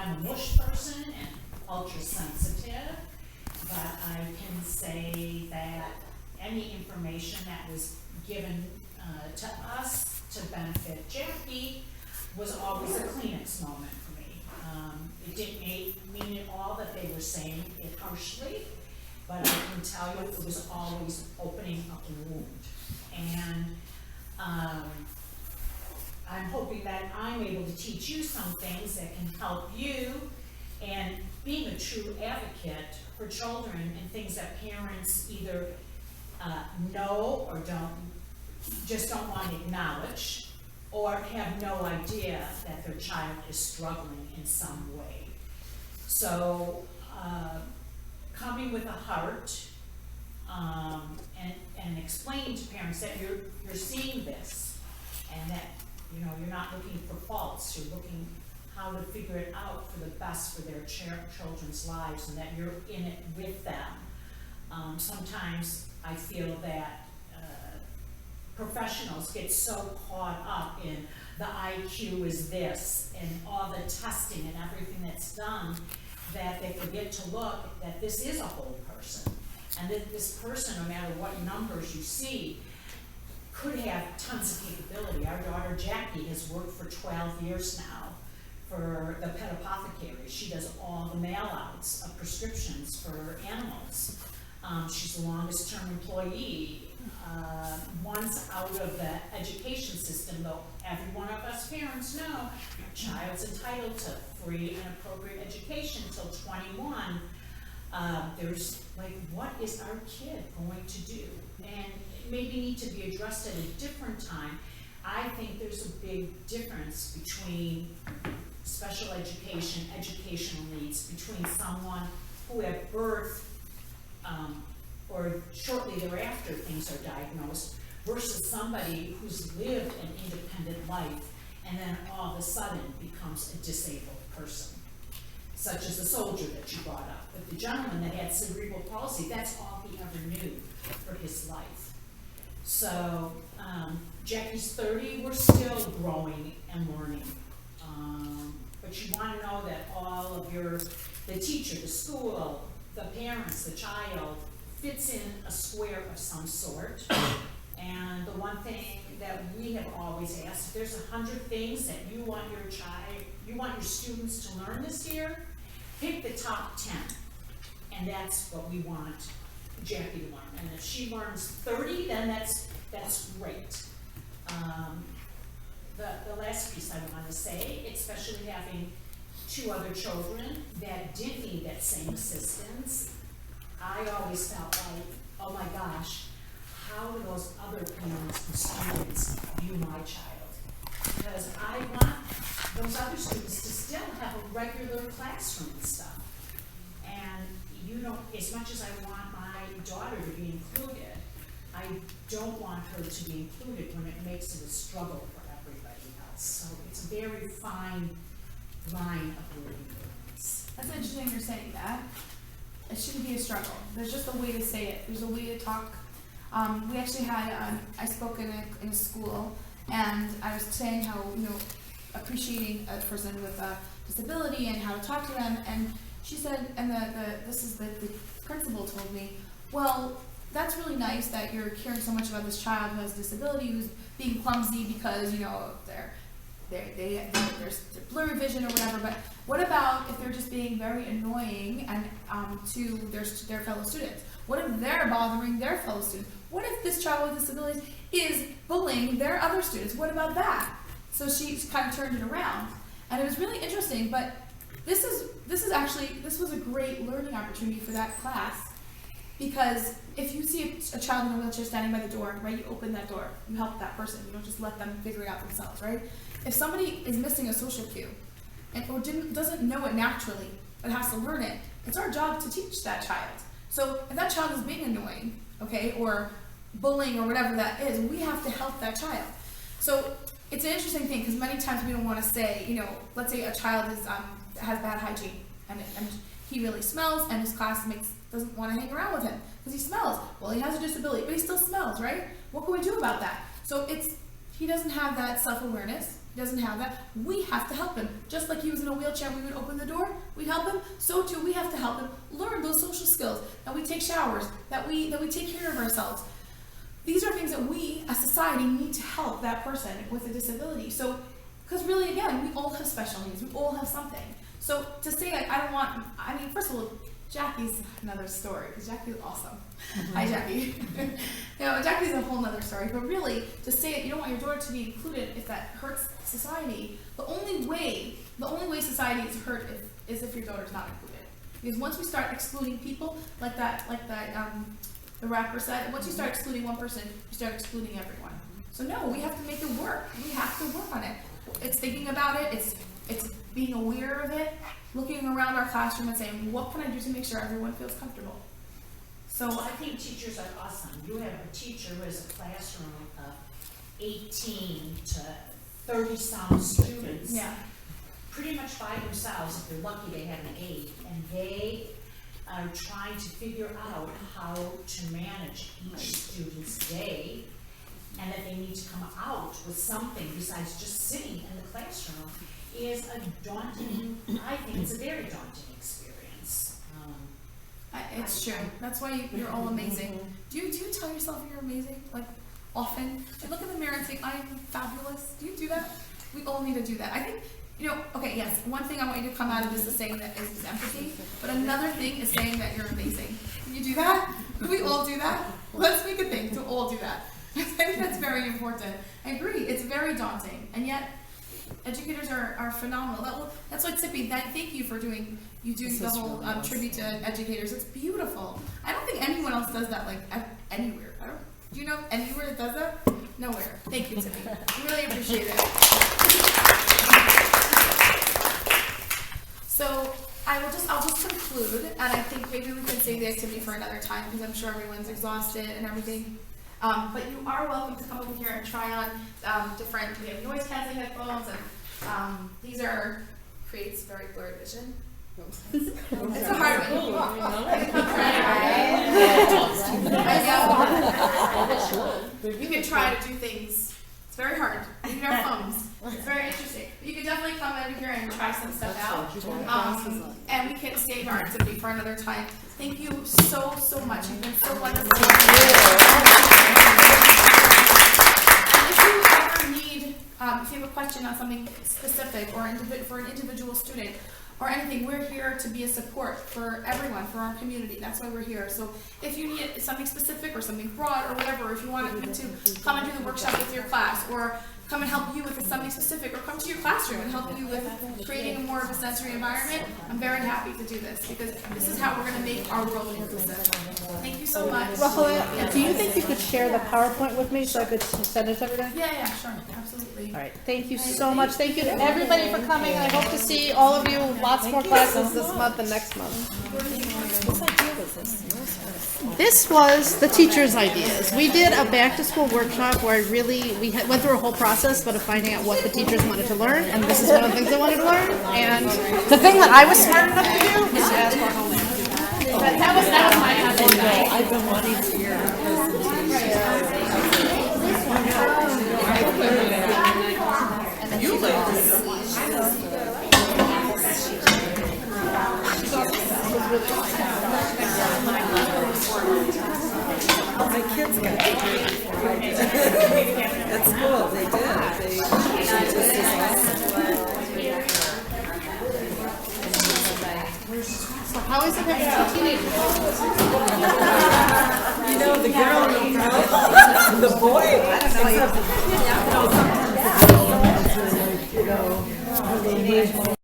I'm a mush person and ultra sensitive, but I can say that any information that was given to us to benefit Jackie was always a Kleenex moment for me. It didn't mean at all that they were saying it harshly, but I can tell you it was always opening up a wound. And I'm hoping that I'm able to teach you some things that can help you, and being a true advocate for children and things that parents either know or just don't want to acknowledge, or have no idea that their child is struggling in some way. So coming with a heart and explaining to parents that you're seeing this, and that you're not looking for faults, you're looking how to figure it out for the best for their children's lives, and that you're in it with them. Sometimes I feel that professionals get so caught up in the IQ is this and all the testing and everything that's done, that they forget to look that this is a whole person, and that this person, no matter what numbers you see, could have tons of capability. Our daughter Jackie has worked for 12 years now for the pet apothecary. She does all the mail-outs of prescriptions for animals. She's the longest term employee. Once out of the education system, though every one of us parents know your child's entitled to free and appropriate education until 21. There's like, what is our kid going to do? And it maybe need to be addressed at a different time. I think there's a big difference between special education, educational needs, between someone who at birth or shortly thereafter things are diagnosed, versus somebody who's lived an independent life and then all of a sudden becomes a disabled person, such as the soldier that you brought up. But the gentleman that had cerebral palsy, that's all he ever knew for his life. So Jackie's 30, we're still growing and learning. But you want to know that all of the teacher, the school, the parents, the child, fits in a square of some sort. And the one thing that we have always asked, if there's 100 things that you want your students to learn this year, pick the top 10. And that's what we want Jackie to learn. And if she learns 30, then that's great. The last piece I want to say, especially having 2 other children that didn't need that same assistance, I always felt like, oh my gosh, how do those other parents and students view my child? Because I want those other students to still have a regular classroom and stuff. And as much as I want my daughter to be included, I don't want her to be included when it makes it a struggle for everybody else. So it's a very fine line of living balance. That's interesting you're saying that. It shouldn't be a struggle. There's just a way to say it. There's a way to talk. We actually had, I spoke in a school, and I was saying how, appreciating a person with a disability and how to talk to them, and she said, and the principal told me, well, that's really nice that you're caring so much about this child who has a disability, who's being clumsy because, there's blurry vision or whatever, but what about if they're just being very annoying and to their fellow students? What if they're bothering their fellow students? What if this child with disabilities is bullying their other students? What about that? So she kind of turned it around, and it was really interesting. But this was a great learning opportunity for that class, because if you see a child in a wheelchair standing by the door, right, you open that door, you help that person. You don't just let them figure it out themselves, right? If somebody is missing a social cue or doesn't know it naturally but has to learn it, it's our job to teach that child. So if that child is being annoying, okay, or bullying or whatever that is, we have to help that child. So it's an interesting thing, because many times we don't want to say, let's say a child has bad hygiene and he really smells, and his classmates doesn't want to hang around with him because he smells. Well, he has a disability, but he still smells, right? What can we do about that? So he doesn't have that self-awareness. doesn't have that, we have to help him. Just like he was in a wheelchair, we would open the door, we'd help him. So too, we have to help him learn those social skills, that we take showers, that we take care of ourselves. These are things that we, as society, need to help that person with a disability. So, because really, again, we all have special needs. We all have something. So to say, like, first of all, Jackie's another story, because Jackie's awesome. Hi, Jackie. Jackie's a whole nother story. But really, to say that you don't want your daughter to be included if that hurts society, the only way society is hurt is if your daughter's not included. Because once we start excluding people, like that the rapper said, once you start excluding one person, you start excluding everyone. So no, we have to make it work. We have to work on it. It's thinking about it. It's being aware of it, looking around our classroom and saying, what can I do to make sure everyone feels comfortable? So I think teachers are awesome. You have a teacher who has a classroom of 18 to 30-some students. yeah, Pretty much by themselves. If they're lucky, they have an aide, and they are trying to figure out how to manage each student's day, and that they need to come out with something besides just sitting in the classroom is a daunting, I think it's a very daunting experience. it's true. That's why you're all amazing. Do you tell yourself you're amazing? Like, often? Do you look in the mirror and say, I'm fabulous? Do you do that? We all need to do that. I think, okay, yes, one thing I want you to come out of this is saying that is empathy, but another thing is saying that you're amazing. Can you do that? Can we all do that? Let's make a thing to all do that. I think that's very important. I agree, it's very daunting, and yet educators are phenomenal. That's why Tippy, thank you for doing the whole tribute to educators. It's beautiful. I don't think anyone else does that, like, anywhere. Do you know anywhere that does that? Nowhere. Thank you, Tippy. I really appreciate it. So I'll just conclude, and I think maybe we can save the activity for another time because I'm sure everyone's exhausted and everything. But you are welcome to come over here and try on different. We have noise canceling headphones, and these creates very blurry vision. It's a hard one. You can try to do things. It's very hard. We need our thumbs. It's very interesting. You can definitely come over here and try some stuff out. And we can save our activity for another time. Thank you so much. You've been so wonderful. And if you ever need, if you have a question on something specific or for an individual student, or anything, we're here to be a support for everyone, for our community. That's why we're here. So if you need something specific or something broad or whatever, if you want to come and do the workshop with your class, or come and help you with something specific, or come to your classroom and help you with creating a more of a sensory environment, I'm very happy to do this because this is how we're going to make our world inclusive. Thank you so much. Rahula, do you think you could share the PowerPoint with me so I could send it to everybody? Yeah, sure, absolutely. All right, thank you so much. Thank you to everybody for coming. I hope to see all of you, lots more classes this month and next month. This was the teachers' ideas. We did a back-to-school workshop where we went through a whole process of finding out what the teachers wanted to learn, and this is one of the things they wanted to learn. And the thing that I was smart enough to do was to ask for homework. That was my idea. I've been wanting to hear my kids got at school. They did. So how is it having two teenagers? You know, the girl, no problem. The boy, I don't know. Sometimes the girl, you know,